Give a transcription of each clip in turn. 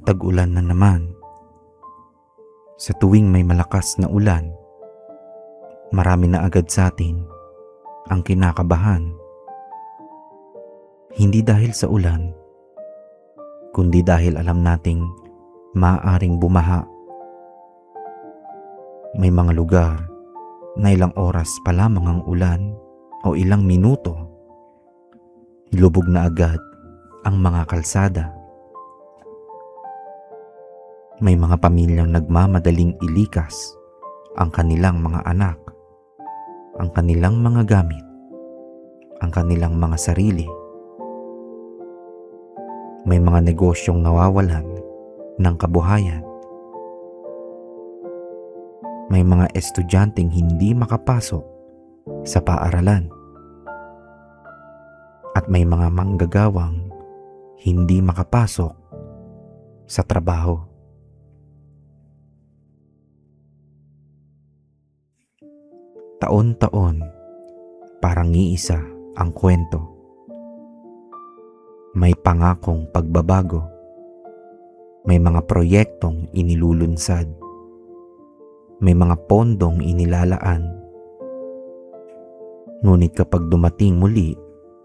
Tag-ulan na naman. Sa tuwing may malakas na ulan, marami na agad sa atin ang kinakabahan. Hindi dahil sa ulan, kundi dahil alam nating maaaring bumaha. May mga lugar na ilang oras pa lamang ang ulan o ilang minuto, lubog na agad ang mga kalsada. May mga pamilyang nagmamadaling ilikas ang kanilang mga anak, ang kanilang mga gamit, ang kanilang mga sarili. May mga negosyong nawawalan ng kabuhayan. May mga estudyanteng hindi makapasok sa paaralan. At may mga manggagawang hindi makapasok sa trabaho. Taon-taon, parang iisa ang kwento. May pangakong pagbabago. May mga proyektong inilulunsad. May mga pondong inilalaan. Ngunit kapag dumating muli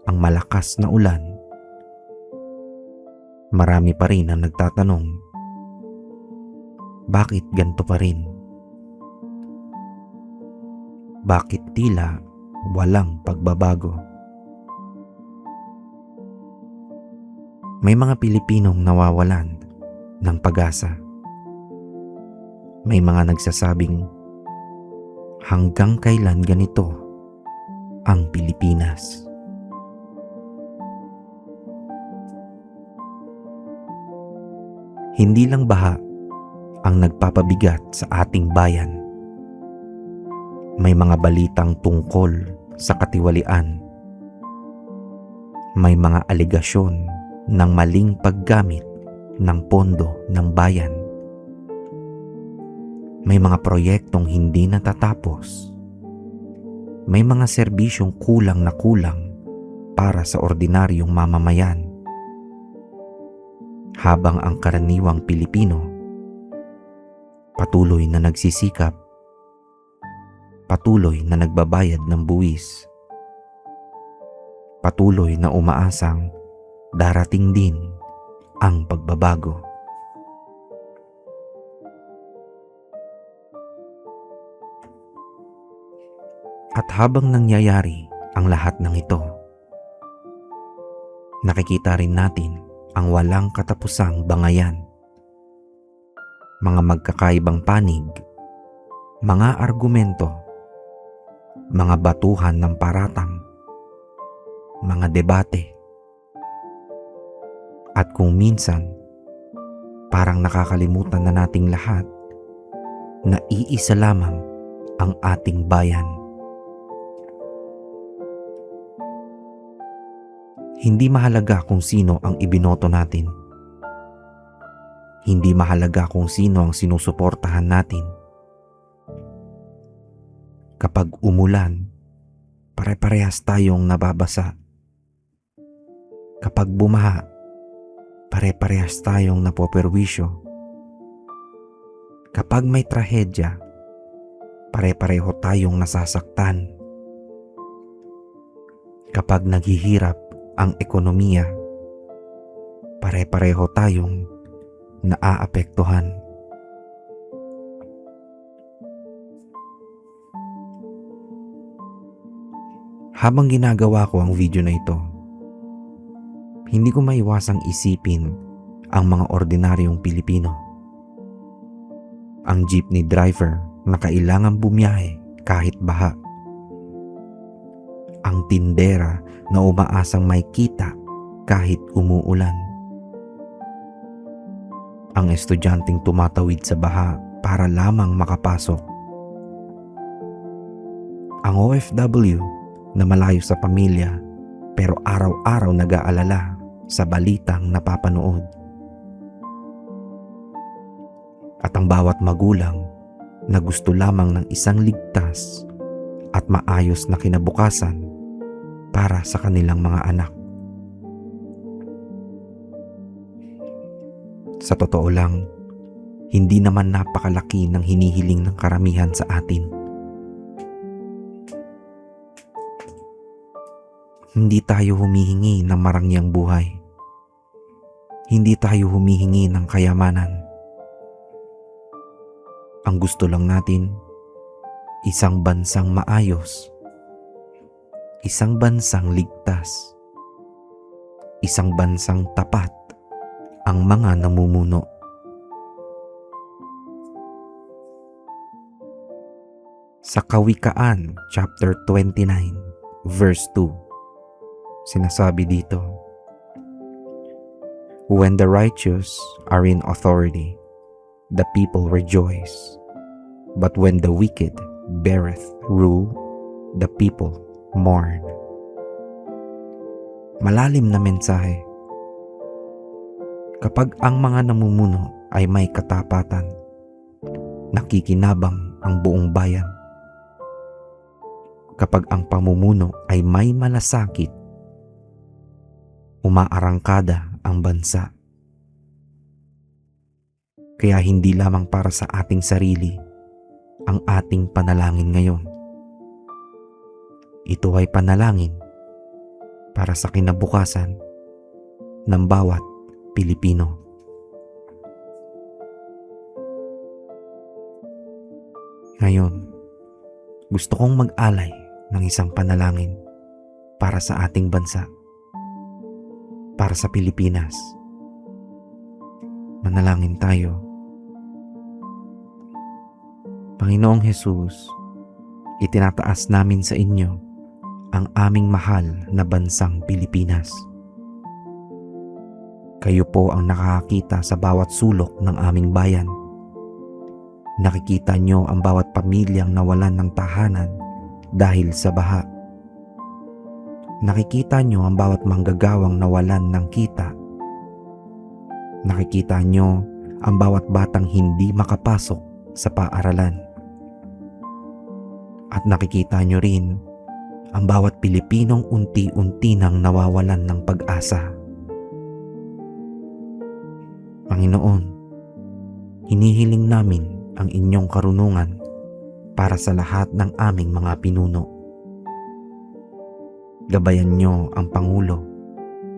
ang malakas na ulan, marami pa rin ang nagtatanong, bakit ganito pa rin? Bakit tila walang pagbabago? May mga Pilipinong nawawalan ng pag-asa. May mga nagsasabing, hanggang kailan ganito ang Pilipinas? Hindi lang baha ang nagpapabigat sa ating bayan. May mga balitang tungkol sa katiwalian. May mga aligasyon ng maling paggamit ng pondo ng bayan. May mga proyektong hindi natatapos. May mga serbisyong kulang na kulang para sa ordinaryong mamamayan. Habang ang karaniwang Pilipino patuloy na nagsisikap, patuloy na nagbabayad ng buwis, patuloy na umaasang darating din ang pagbabago. At habang nangyayari ang lahat ng ito, nakikita rin natin ang walang katapusang bangayan. Mga magkakaibang panig, mga argumento, mga batuhan ng paratang, mga debate. At kung minsan, parang nakakalimutan na nating lahat na iisa lamang ang ating bayan. Hindi mahalaga kung sino ang ibinoto natin. Hindi mahalaga kung sino ang sinusuportahan natin. Kapag umulan, pare-parehas tayong nababasa. Kapag bumaha, pare-parehas tayong napoperwisyo. Kapag may trahedya, pare-pareho tayong nasasaktan. Kapag naghihirap ang ekonomiya, pare-pareho tayong naaapektuhan. Habang ginagawa ko ang video na ito, hindi ko maiwasang isipin ang mga ordinaryong Pilipino. Ang jeepney driver na kailangang bumiyahe kahit baha. Ang tindera na umaasang may kita kahit umuulan. Ang estudyanteng tumatawid sa baha para lamang makapasok. Ang OFW na malayo sa pamilya pero araw-araw nag-aalala sa balitang napapanood. At ang bawat magulang na gusto lamang ng isang ligtas at maayos na kinabukasan para sa kanilang mga anak. Sa totoo lang, hindi naman napakalaki ng hinihiling ng karamihan sa atin. Hindi tayo humihingi ng marangyang buhay. Hindi tayo humihingi ng kayamanan. Ang gusto lang natin, isang bansang maayos, isang bansang ligtas, isang bansang tapat ang mga namumuno. Sa Kawikaan chapter 29 verse 2, sinasabi dito, "When the righteous are in authority, the people rejoice. But when the wicked beareth rule, the people mourn." Malalim na mensahe. Kapag ang mga namumuno ay may katapatan, nakikinabang ang buong bayan. Kapag ang pamumuno ay may malasakit, umaarangkada ang bansa. Kaya hindi lamang para sa ating sarili ang ating panalangin ngayon. Ito ay panalangin para sa kinabukasan ng bawat Pilipino. Ngayon, gusto kong mag-alay ng isang panalangin para sa ating bansa, para sa Pilipinas. Manalangin tayo. Panginoong Hesus, itinataas namin sa inyo ang aming mahal na bansang Pilipinas. Kayo po ang nakakakita sa bawat sulok ng aming bayan. Nakikita nyo ang bawat pamilyang nawalan ng tahanan dahil sa baha. Nakikita nyo ang bawat manggagawang nawalan ng kita. Nakikita nyo ang bawat batang hindi makapasok sa paaralan. At nakikita nyo rin ang bawat Pilipinong unti-unti nang nawawalan ng pag-asa. Panginoon, hinihiling namin ang inyong karunungan para sa lahat ng aming mga pinuno. Gabayan nyo ang Pangulo,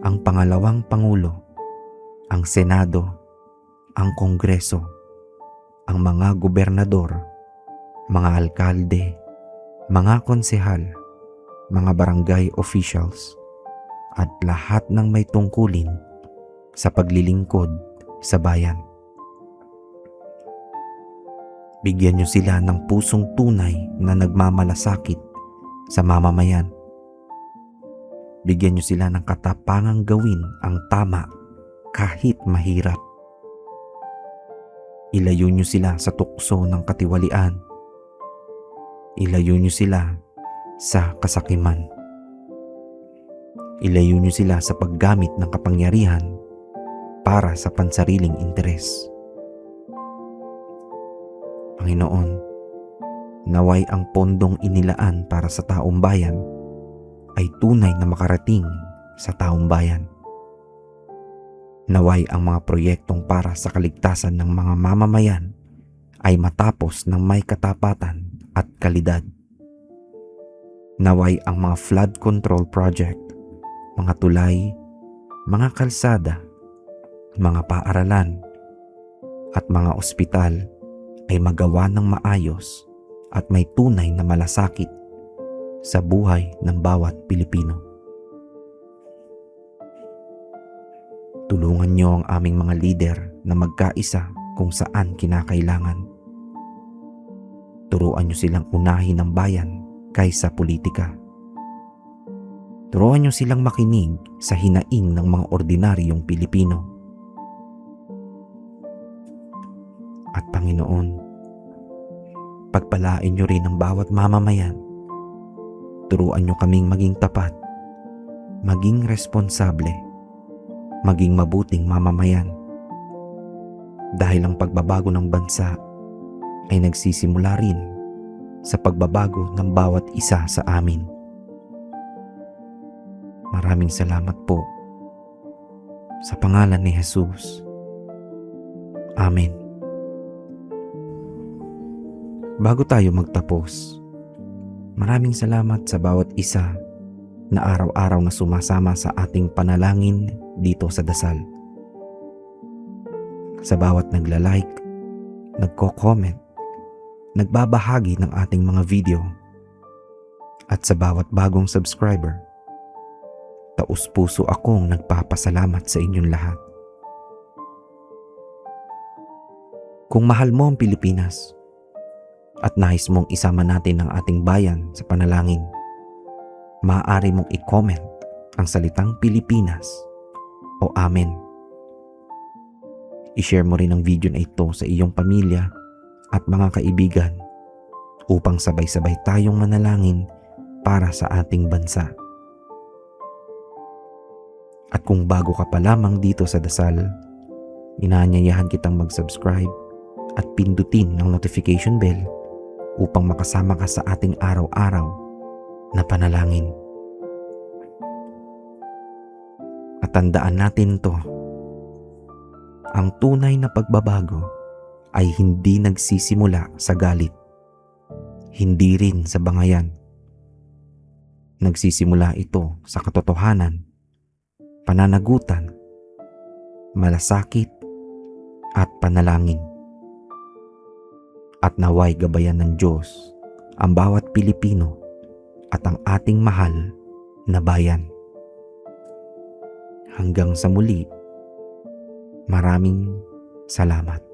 ang pangalawang Pangulo, ang Senado, ang Kongreso, ang mga gobernador, mga alkalde, mga konsehal, mga barangay officials, at lahat ng may tungkulin sa paglilingkod sa bayan. Bigyan niyo sila ng pusong tunay na nagmamalasakit sa mamamayan. Bigyan niyo sila ng katapangang gawin ang tama kahit mahirap. Ilayo niyo sila sa tukso ng katiwalian. Ilayo niyo sila sa kasakiman. Ilayo niyo sila sa paggamit ng kapangyarihan para sa pansariling interes. Panginoon, naway ang pondong inilaan para sa taong bayan ay tunay na makarating sa taong bayan. Naway ang mga proyektong para sa kaligtasan ng mga mamamayan ay matapos ng may katapatan at kalidad. Naway ang mga flood control project, mga tulay, mga kalsada, mga paaralan, at mga ospital ay magawa ng maayos at may tunay na malasakit sa buhay ng bawat Pilipino. Tulungan niyo ang aming mga lider na magkaisa kung saan kinakailangan. Turuan niyo silang unahin ang bayan kaysa politika. Turuan niyo silang makinig sa hinaing ng mga ordinaryong Pilipino. At Panginoon, pagpalain niyo rin ang bawat mamamayan. Turuan niyo kaming maging tapat, maging responsable, maging mabuting mamamayan. Dahil ang pagbabago ng bansa ay nagsisimula rin sa pagbabago ng bawat isa sa amin. Maraming salamat po. Sa pangalan ni Jesus. Amen. Bago tayo magtapos, maraming salamat sa bawat isa na araw-araw na sumasama sa ating panalangin dito sa dasal. Sa bawat nagla-like, nagko-comment, nagbabahagi ng ating mga video, at sa bawat bagong subscriber, taus-puso akong nagpapasalamat sa inyong lahat. Kung mahal mo ang Pilipinas at nais mong isama natin ang ating bayan sa panalangin, maaari mong i-comment ang salitang Pilipinas o Amen. I-share mo rin ang video na ito sa iyong pamilya at mga kaibigan upang sabay-sabay tayong manalangin para sa ating bansa. At kung bago ka pa lamang dito sa dasal, inaanyayahan kitang mag-subscribe at pindutin ang notification bell upang makasama ka sa ating araw-araw na panalangin. At tandaan natin to, ang tunay na pagbabago ay hindi nagsisimula sa galit, hindi rin sa bangayan. Nagsisimula ito sa katotohanan, pananagutan, malasakit at panalangin. At naway gabayan ng Diyos ang bawat Pilipino at ang ating mahal na bayan. Hanggang sa muli, maraming salamat.